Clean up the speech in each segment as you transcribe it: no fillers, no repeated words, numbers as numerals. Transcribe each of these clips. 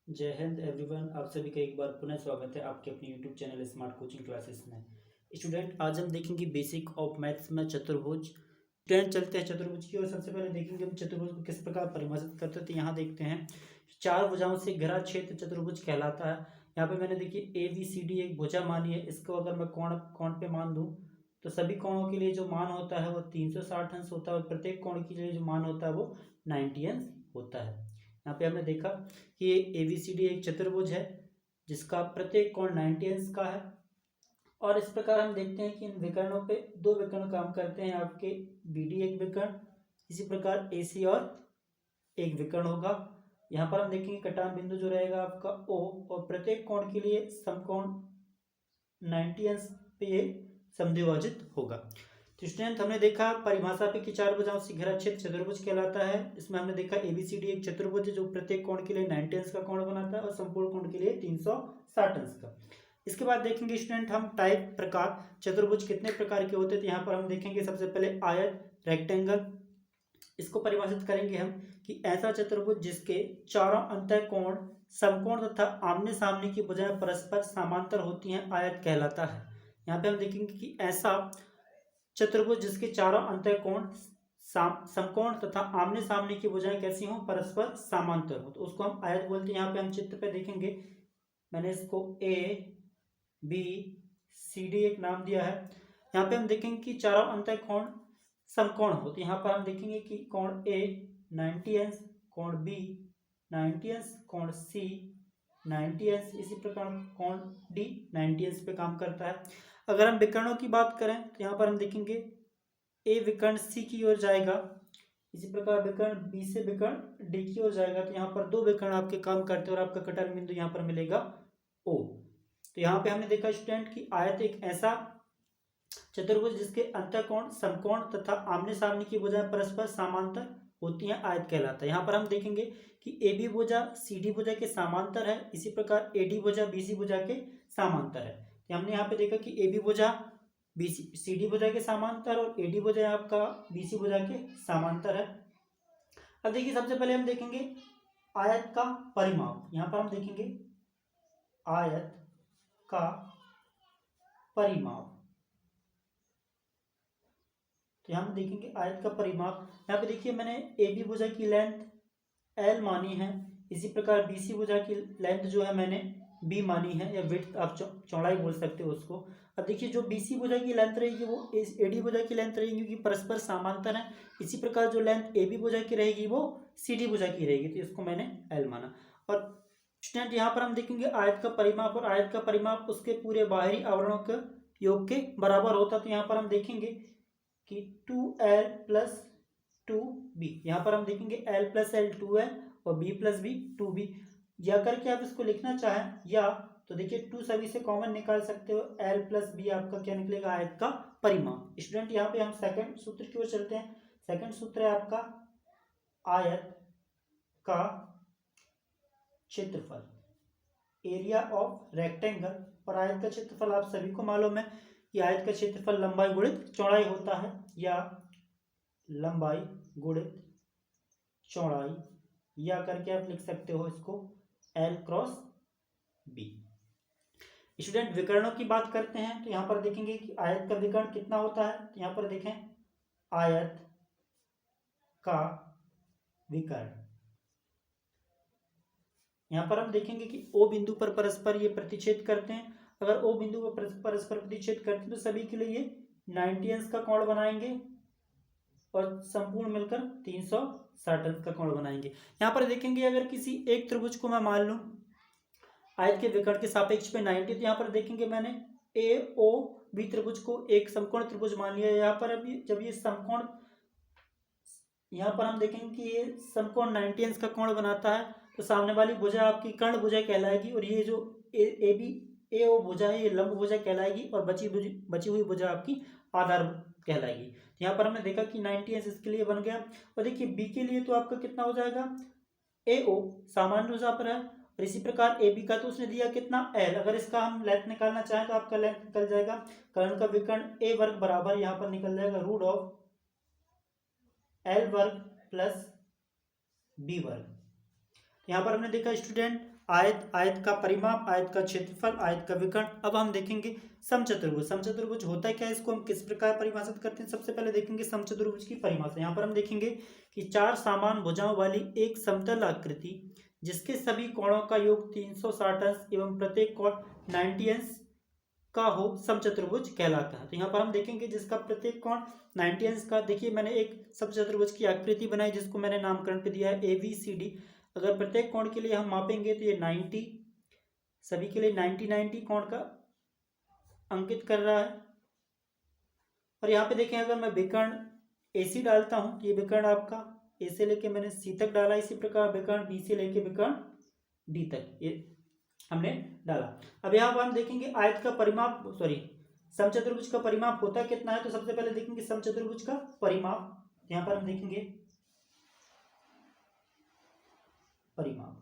जय हिंद एवरीवन। आप सभी का एक बार पुनः स्वागत है आपके अपने YouTube channel smart coaching classes में। स्टूडेंट, आज हम देखेंगे बेसिक ऑफ मैथ्स में चतुर्भुज। स्टूडेंट, चलते हैं चतुर्भुज की और सबसे पहले देखेंगे हम चतुर्भुज को किस प्रकार परिभाषित करते हैं। तो यहाँ देखते हैं, चार भुजाओं से घिरा क्षेत्र चतुर्भुज कहलाता है। यहाँ पे मैंने देखिए ए बी सी डी एक भुजा मानी है। इसको अगर मैं कोण कोण पे मान दूं तो सभी कोणों के लिए जो मान होता है वो 360 अंश होता है और प्रत्येक कोण के लिए जो मान होता है वो 90 अंश होता है। यहाँ पे हमने देखा कि ए बी सी डी एक चतुर्भुज है जिसका प्रत्येक कोण 90 अंश का है। और इस प्रकार हम देखते हैं कि इन विकर्णों पे दो विकर्ण काम करते हैं। आपके बी डी एक विकर्ण, इसी प्रकार ए सी और एक विकर्ण होगा। यहाँ पर हम देखेंगे कटान बिंदु जो रहेगा आपका ओ, और प्रत्येक कोण के लिए समकोण 90 अंश पे ये समद्विभाजित होगा। तो स्टूडेंट, हमने देखा परिभाषा पे कि चार भुजाओं से घिरा क्षेत्र चतुर्भुज कहलाता है। इसमें हमने देखा एबीसीडी एक चतुर्भुज है जो प्रत्येक कोण के लिए 90 अंश का कोण बनाता है और संपूर्ण कोण के लिए 360 अंश का। इसके बाद देखेंगे स्टूडेंट हम टाइप प्रकार चतुर्भुज कितने प्रकार के होते हैं। तो यहाँ पर हम देखेंगे सबसे पहले आयत, रेक्टेंगल। इसको परिभाषित करेंगे हम कि ऐसा चतुर्भुज जिसके चारों अंतः कोण समकोण तथा आमने सामने की भुजाएं परस्पर समांतर होती हैं आयत कहलाता है। यहाँ पे हम देखेंगे कि ऐसा चतुर्भुज जिसके चारों अंतःकोण समकोण तथा आमने सामने की भुजाएं कैसी हों, परस्पर समांतर हो, तो उसको हम आयत बोलते हैं। यहाँ पे हम चित्र पे देखेंगे, मैंने इसको ए बी सी डी एक नाम दिया है। यहाँ पे हम देखेंगे कि चारों अंतःकोण समकोण हो, तो यहाँ पर हम देखेंगे कि कोण ए 90 अंश, कोण बी 90 अंश, कोण सी 90 अंश, इसी प्रकार कोण डी 90 अंश पे काम करता है। अगर हम विकर्णों की बात करें तो यहाँ पर हम देखेंगे ए विकर्ण सी की ओर जाएगा, इसी प्रकार विकर्ण बी से विकर्ण डी की ओर जाएगा। तो यहाँ पर दो विकर्ण आपके काम करते हैं और आपका कटर बिंदु यहाँ पर मिलेगा ओ। तो यहाँ पे हमने देखा स्टूडेंट कि आयत एक ऐसा चतुर्भुज जिसके अंतःकोण समकोण तथा आमने सामने की भुजाएं परस्पर समांतर होती हैं आयत कहलाता है। यहाँ पर हम देखेंगे कि ए बी भुजा सी डी भुजा के समांतर है, इसी प्रकार ए डी भुजा बी सी भुजा के समांतर है। हमने यहाँ पे देखा कि ए बी भुजा बी सी डी भुजा के समांतर और ए डी भुजा आपका बी सी भुजा के समांतर है। अब देखिए सबसे पहले हम देखेंगे आयत का परिमाप। यहाँ पर हम देखेंगे आयत का परिमाप। तो यहाँ हम देखेंगे आयत का परिमाप। यहाँ पे देखिए मैंने ए बी भुजा की लेंथ एल मानी है, इसी प्रकार बी सी भुजा की लेंथ जो है मैंने बी मानी है, या विड्थ आप चौड़ाई बोल सकते हो उसको। अब देखिए जो बी सी भुजा की लेंथ रहेगी वो ए डी भुजा की लेंथ रहेगी, क्योंकि परस्पर समांतर है। इसी प्रकार जो लेंथ ए बी भुजा की रहेगी वो सी डी भुजा की रहेगी, तो इसको मैंने एल माना। और स्टूडेंट यहाँ पर हम देखेंगे आयत का परिमाप, और आयत का परिमाप उसके पूरे बाहरी आवरणों के योग के बराबर होता है। तो यहाँ पर हम देखेंगे कि 2l प्लस 2b, यहाँ पर हम देखेंगे l प्लस एल 2l और b प्लस बी 2b। या करके आप इसको लिखना चाहें या तो देखिए 2 सभी से कॉमन निकाल सकते हो, l प्लस बी आपका क्या निकलेगा, आयत का परिमाप। स्टूडेंट यहाँ पे हम सेकंड सूत्र की ओर चलते हैं। सेकंड सूत्र है आपका आयत का क्षेत्रफल, एरिया ऑफ रेक्टेंगल। और आयत का क्षेत्रफल आप सभी को मालूम है कि आयत का क्षेत्रफल लंबाई गुणित चौड़ाई होता है, या लंबाई गुणित चौड़ाई, या करके आप लिख सकते हो इसको एल क्रॉस बी। स्टूडेंट विकर्णों की बात करते हैं तो यहाँ पर देखेंगे कि आयत का विकर्ण कितना होता है। तो यहाँ पर देखें आयत का विकर्ण, यहाँ पर हम देखेंगे कि ओ बिंदु पर परस्पर ये प्रतिच्छेद करते हैं। अगर ओ बिंदु पर परस्पर प्रतिच्छेद करते हैं तो सभी के लिए ये 90 अंश का कोण बनाएंगे और संपूर्ण मिलकर 360 अंश का कोण बनाएंगे। यहाँ पर देखेंगे अगर किसी एक त्रिभुज को मैं मान लूं आयत के विकर्ण के सापेक्ष पे 90, तो यहाँ पर देखेंगे मैंने ए ओ बी त्रिभुज को एक समकोण त्रिभुज मान लिया। यहाँ पर अभी जब ये समकोण, यहाँ पर हम देखेंगे कि ये समकोण 90 अंश का कोण बनाता है, तो सामने वाली भुजा आपकी कर्ण भुजा कहलाएगी, और ये जो ए बी ए ओ भुजा है ये लंब भुजा कहलाएगी, और बची हुई भुजा आपकी आधार कहलाएगी। तो यहाँ पर हमने देखा कि 90 अंश इसके लिए बन गया। और देखिए बी के लिए तो आपका कितना हो जाएगा, ए ओ सामान्य भुजा पर है, और इसी प्रकार ए बी का तो उसने दिया कितना एल। अगर इसका हम लेंथ निकालना चाहें तो आपका लेंथ निकल जाएगा, कर्ण का विकर्ण ए वर्ग बराबर यहाँ पर निकल जाएगा रूट ऑफ एल वर्ग प्लस बी वर्ग। यहाँ पर हमने देखा स्टूडेंट आयत, आयत का परिमाप, आयत का क्षेत्रफल, आयत का विकर्ण। अब हम देखेंगे समचतुर्भुज। समचतुर्भुज होता है क्या, इसको हम किस प्रकार परिभाषित करते हैं। सबसे पहले देखेंगे समचतुर्भुज की परिभाषा। यहाँ पर हम देखेंगे कि चार समान भुजाओं वाली एक समतल आकृति जिसके सभी कोणों का योग 360 अंश एवं प्रत्येक कोण 90 अंश का हो समचतुर्भुज कहलाता है। तो यहाँ पर हम देखेंगे जिसका प्रत्येक कोण 90 अंश का। देखिए मैंने एक समचतुर्भुज की आकृति बनाई जिसको मैंने नामकरण पे दिया है ABCD। अगर प्रत्येक कोण के लिए हम मापेंगे तो ये 90, सभी के लिए 90 कोण का अंकित कर रहा है। और यहाँ पे देखें अगर मैं विकर्ण AC डालता हूँ तो ये विकर्ण आपका A से लेके मैंने C तक डाला, इसी प्रकार विकर्ण B से लेके विकर्ण D तक ये हमने डाला। अब यहाँ पर हम देखेंगे आयत का परिमाप, सॉरी समचतुर्भुज का परिमाप होता कितना है। तो सबसे पहले देखेंगे समचतुर्भुज का परिमाप। यहाँ पर हम देखेंगे परिमाप।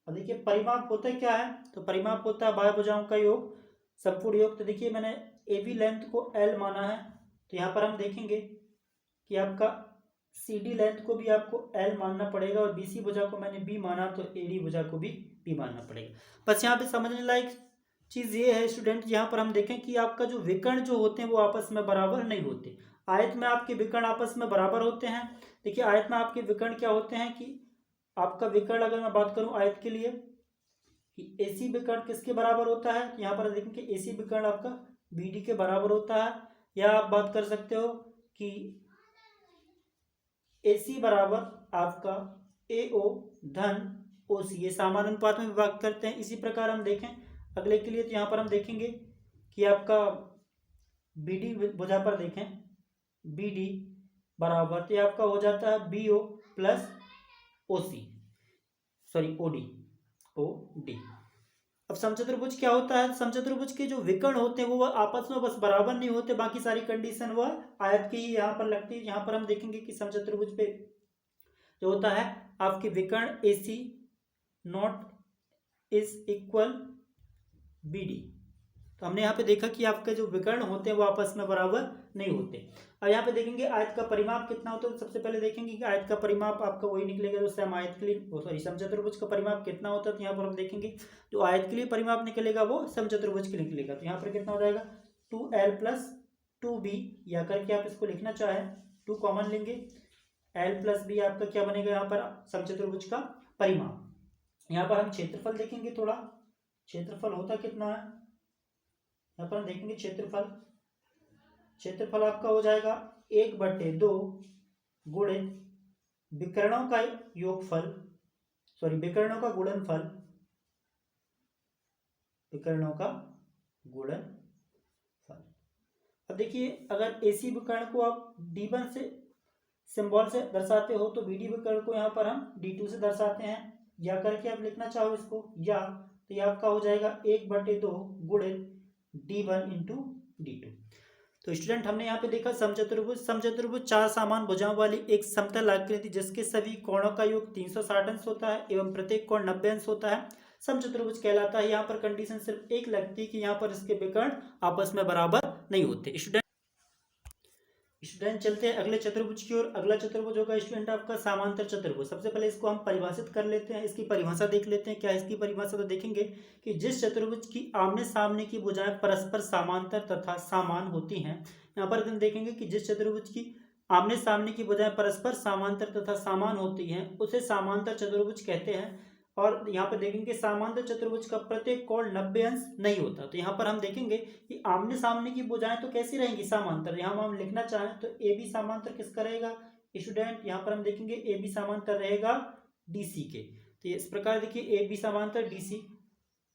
अब देखिए परिमाप होता क्या है, तो परिमाप होता है बाह्य भुजाओं का योग, संपूर्ण योग। तो देखिए मैंने AB लेंथ को L माना है, तो यहाँ पर हम देखेंगे कि आपका CD लेंथ को भी आपको L मानना पड़ेगा और BC भुजा को मैंने B माना तो AD भुजा को भी B मानना पड़ेगा। बस यहाँ पे समझने लायक चीज़ ये है स्टूडेंट, यहाँ पर हम देखें कि आपका जो विकर्ण जो होते हैं वो आपस में बराबर नहीं होते। आयत में आपके विकर्ण आपस में बराबर होते हैं। देखिए आयत में आपके विकर्ण क्या होते हैं कि आपका विकर्ण, अगर मैं बात करूं आयत के लिए कि AC विकर्ण किसके बराबर होता है, तो यहाँ पर देखेंगे AC विकर्ण आपका BD के बराबर होता है। या आप बात कर सकते हो कि AC बराबर आपका AO धन OC, ये समान अनुपात में विभाग करते हैं। इसी प्रकार हम देखें अगले के लिए, तो यहाँ पर हम देखेंगे कि आपका BD भुजा पर देखें BD बराबर, तो ये आपका हो जाता है BO plus OC, sorry OD। अब समचतुर्भुज क्या होता है, समचतुर्भुज के जो विकर्ण होते हैं वो आपस में बस बराबर नहीं होते, बाकी सारी कंडीशन वह आयत की ही यहाँ पर लगती है। यहाँ पर हम देखेंगे कि समचतुर्भुज पे जो होता है आपके विकर्ण AC not is equal BD। तो हमने यहाँ पे देखा कि आपके जो विकर्ण होते हैं वो आपस में बराबर नहीं होते। अब यहाँ पे देखेंगे आयत का परिमाप कितना होता है। तो सबसे पहले देखेंगे कि आयत का परिमाप आपका वही निकलेगा जो सम आयत के लिए, सॉरी समचतुर्भुज का परिमाप कितना होता है। तो यहाँ पर हम देखेंगे जो आयत के लिए परिमाप निकलेगा वो समचतुर्भुज के लिए निकलेगा। तो यहाँ पर कितना हो जाएगा 2L प्लस 2B, या करके आप इसको लिखना चाहें 2 कॉमन लेंगे, L प्लस B आपका क्या बनेगा यहाँ पर समचतुर्भुज का परिमाप। यहाँ पर हम क्षेत्रफल देखेंगे, थोड़ा क्षेत्रफल होता कितना है, यहाँ पर हम देखेंगे क्षेत्रफल आपका हो जाएगा 1/2 गुणित विकर्णों का योगफल, सॉरी विकर्णों का गुणनफल, विकर्णों का गुणनफल। अब देखिए अगर AC विकर्ण को आप D1 से सिंबल से दर्शाते हो तो BD विकर्ण को यहाँ पर हम D2 से दर्शाते हैं। या करके आप लिखना चाहो इसको या, तो ये आपका हो जाएगा 1/2 गुणित D1 इंटू D2। तो स्टूडेंट हमने यहाँ पे देखा समचतुर्भुज। समचतुर्भुज चार समान भुजाओं वाली एक समतल आकृति जिसके सभी कोणों का योग 360 अंश होता है एवं प्रत्येक कोण 90 अंश होता है समचतुर्भुज कहलाता है। यहाँ पर कंडीशन सिर्फ एक लगती है कि यहाँ पर इसके विकर्ण आपस में बराबर नहीं होते। स्टूडेंट चलते हैं अगले चतुर्भुज की ओर। अगला चतुर्भुज होगा स्टूडेंट आपका समांतर चतुर्भुज। सबसे पहले इसको हम परिभाषित कर लेते हैं, इसकी परिभाषा देख लेते हैं। क्या है इसकी परिभाषा, तो देखेंगे कि जिस चतुर्भुज की आमने सामने की भुजाएं परस्पर समांतर तथा समान होती हैं। यहाँ पर हम देखेंगे कि जिस चतुर्भुज की आमने सामने की भुजाएं परस्पर समांतर तथा समान होती हैं उसे समांतर चतुर्भुज कहते हैं। और यहाँ पर देखेंगे समांतर चतुर्भुज का प्रत्येक कोण 90 अंश नहीं होता। तो यहाँ पर हम देखेंगे कि आमने सामने की भुजाएं तो कैसी रहेंगी, समांतर। यहाँ हम लिखना चाहें तो AB समांतर किसका रहेगा स्टूडेंट, यहाँ पर हम देखेंगे AB समांतर रहेगा DC के। तो इस प्रकार देखिए AB समांतर DC,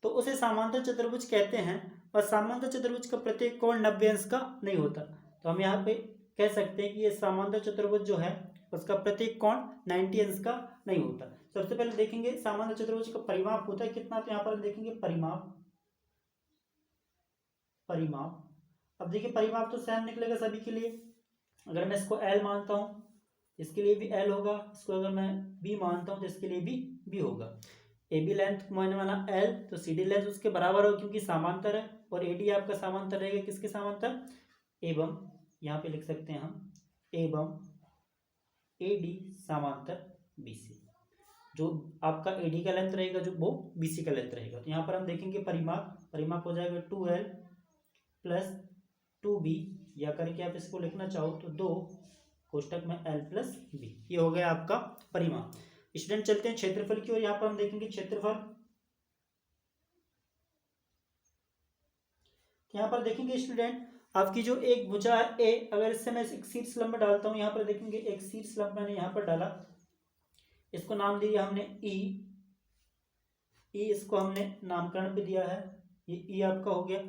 तो उसे समांतर चतुर्भुज कहते हैं। और समांतर चतुर्भुज का प्रत्येक कोण 90 अंश का नहीं होता। तो हम यहाँ पे कह सकते हैं कि ये समांतर चतुर्भुज जो है उसका प्रत्येक कोण 90 अंश का नहीं होता। सबसे पहले देखेंगे सामान्य चतुर्भुज का परिमाप होता है कितना, तो यहाँ पर हम देखेंगे परिमाप। अब देखिए परिमाप तो सेम निकलेगा सभी के लिए। अगर मैं इसको L मानता हूँ इसके लिए भी L होगा, इसको अगर मैं B मानता हूँ तो इसके लिए भी B होगा। AB लेंथ मैंने माना L, तो CD लेंथ उसके बराबर होगा क्योंकि समांतर है। और AD आपका समांतर रहेगा किसके समांतर, एवं यहाँ पे लिख सकते हैं हम एवं AD समांतर BC, जो आपका एडी का लेंथ रहेगा जो वो बीसी का लेंथ रहेगा। तो यहाँ पर हम देखेंगे परिमाप हो जाएगा 2l प्लस 2b, या करके आप इसको लिखना चाहो तो 2 कोष्टक में l प्लस b, ये हो गया आपका परिमाप। स्टूडेंट चलते हैं क्षेत्रफल की ओर। यहाँ पर हम देखेंगे क्षेत्रफल, यहाँ पर देखेंगे स्टूडेंट आपकी जो एक भुजा है ए, अगर इससे मैं एक शीर्ष लंब डालता हूँ, यहाँ पर देखेंगे एक शीर्ष लंब मैंने यहाँ पर डाला, इसको नाम दिया हमने ई, इसको हमने नामकरण भी दिया है, ये ई आपका हो गया।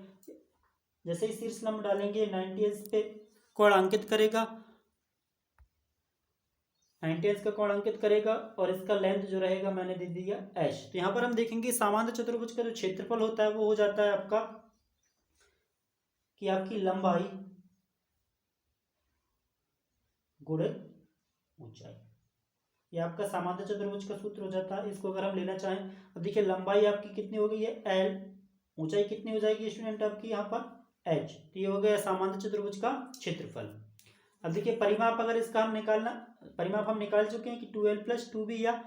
जैसे ही शीर्ष लंब डालेंगे 90 पे कोण अंकित करेगा, 90 का कोण अंकित करेगा, और इसका लेंथ जो रहेगा मैंने दे दिया एच। तो यहाँ पर हम देखेंगे सामान्य चतुर्भुज का जो क्षेत्रफल होता है वो हो जाता है आपका कि आपकी लंबाई गुणित ऊंचाई, ये आपका सामान्य चतुर्भुज का सूत्र हो जाता है। इसको अगर हम लेना चाहें, अब देखिए लंबाई आपकी कितनी हो गई है एल, ऊंचाई कितनी हो जाएगी स्टूडेंट आपकी यहाँ पर एच, तो ये हो गया सामान्य चतुर्भुज का क्षेत्रफल। अब देखिए परिमाप, अगर इसका हम निकालना, परिमाप हम निकाल चुके हैं कि 2l प्लस 2b या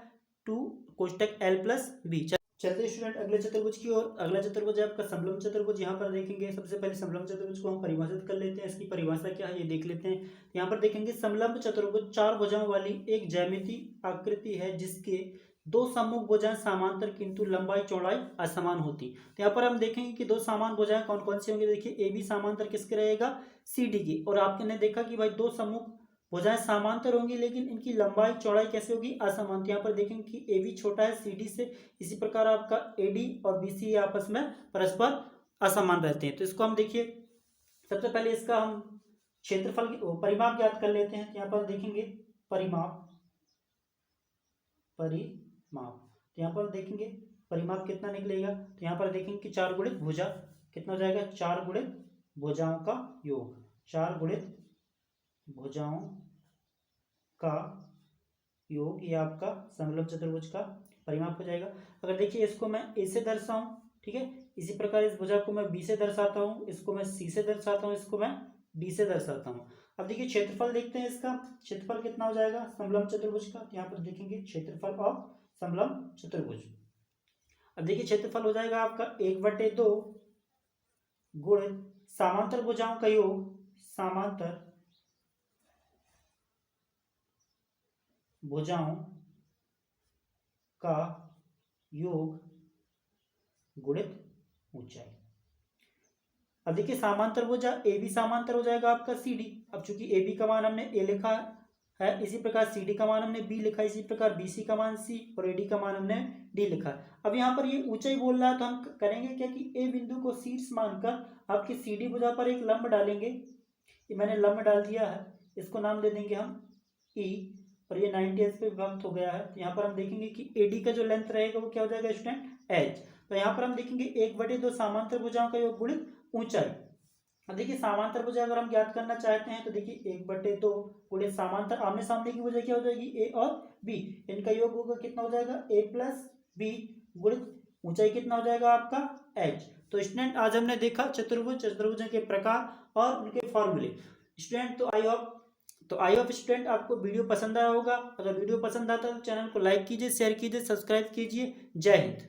2 कोष्टक l प्लस b। चलते स्टूडेंट अगले चतुर्भुज की ओर। अगला चतुर्भुज है आपका समलंब चतुर्भुज। यहाँ पर देखेंगे सबसे पहले समलंब चतुर्भुज को हम परिभाषित कर लेते हैं, इसकी परिभाषा क्या है ये देख लेते हैं। यहाँ पर देखेंगे समलंब चतुर्भुज 4 भुजाओं वाली एक ज्यामितीय आकृति है जिसके दो सम्मुख भुजाएं समांतर किंतु लंबाई चौड़ाई असमान होती। तो यहाँ पर हम देखेंगे कि दो समान भुजाएं कौन कौन सी होंगी। देखिए ए बी समांतर किसके रहेगा, सी डी की, और आपने देखा कि भाई दो सम्मुख भुजाएं समांतर होंगी लेकिन इनकी लंबाई चौड़ाई कैसे होगी, असमान। तो यहाँ पर देखेंगे कि ए बी छोटा है सी डी से, इसी प्रकार आपका ए डी और बी सी आपस में परस्पर असमान रहते हैं। तो इसको हम देखिए सबसे पहले इसका हम क्षेत्रफल परिमाप ज्ञात कर लेते हैं। तो यहाँ पर देखेंगे परिमाप, तो यहाँ पर देखेंगे परिमाप कितना निकलेगा। तो यहाँ पर देखेंगे कि 4 गुणित भुजा कितना हो जाएगा, 4 गुणित भुजाओं का योग, 4 गुणित भुजाओं का योग, ये आपका समलंब चतुर्भुज का परिमाप हो जाएगा। अगर देखिए इसको मैं ए से दर्शाऊं, ठीक है, इसी प्रकार इस भुजा को मैं बी से दर्शाता हूं, इसको मैं सी से दर्शाता हूं, इसको मैं डी से दर्शाता हूं। अब देखिए क्षेत्रफल देखते हैं, इसका क्षेत्रफल कितना हो जाएगा समलंब चतुर्भुज का। यहाँ पर देखेंगे क्षेत्रफल ऑफ समलंब चतुर्भुज। अब देखिए क्षेत्रफल हो जाएगा आपका 1/2 गुणित समांतर भुजाओं का योग, समांतर भुजाओं का योग गुणित ऊंचाई। अब देखिए समांतर भुजा ए बी समांतर हो जाएगा आपका सी डी। अब चूंकि ए बी का मान हमने ए लिखा है, इसी प्रकार सी डी का मान हमने बी लिखा है, इसी प्रकार बी सी का मान सी और ए डी का मान हमने डी लिखा है। अब यहाँ पर ये ऊंचाई बोल रहा है तो हम करेंगे क्या कि ए बिंदु को शीर्ष मानकर आपकी सी डी भुजा पर एक लंब डालेंगे। ये मैंने लंब डाल दिया है, इसको नाम दे देंगे हम ई, और ये 90 पे विभक्त हो गया है। तो यहाँ पर हम देखेंगे कि एडी का जो लेंथ रहेगा वो क्या हो जाएगा स्टूडेंट एच। तो यहाँ पर हम देखेंगे 1/2 समांतर भुजाओं का योग गुणित ऊंचाई। अब देखिए समांतर भुजा अगर हम ज्ञात करना चाहते हैं तो देखिए 1/2 गुणित समांतर आमने सामने की भुजा क्या हो जाएगी ए और बी, इनका योग होगा कितना हो जाएगा ए प्लस बी गुणित ऊंचाई कितना हो जाएगा आपका एच। तो स्टूडेंट आज हमने देखा चतुर्भुजों के प्रकार और उनके फॉर्मूले। स्टूडेंट तो आई होप स्टूडेंट आपको वीडियो पसंद आया होगा। अगर वीडियो पसंद आता है तो चैनल को लाइक कीजिए, शेयर कीजिए, सब्सक्राइब कीजिए। जय हिंद।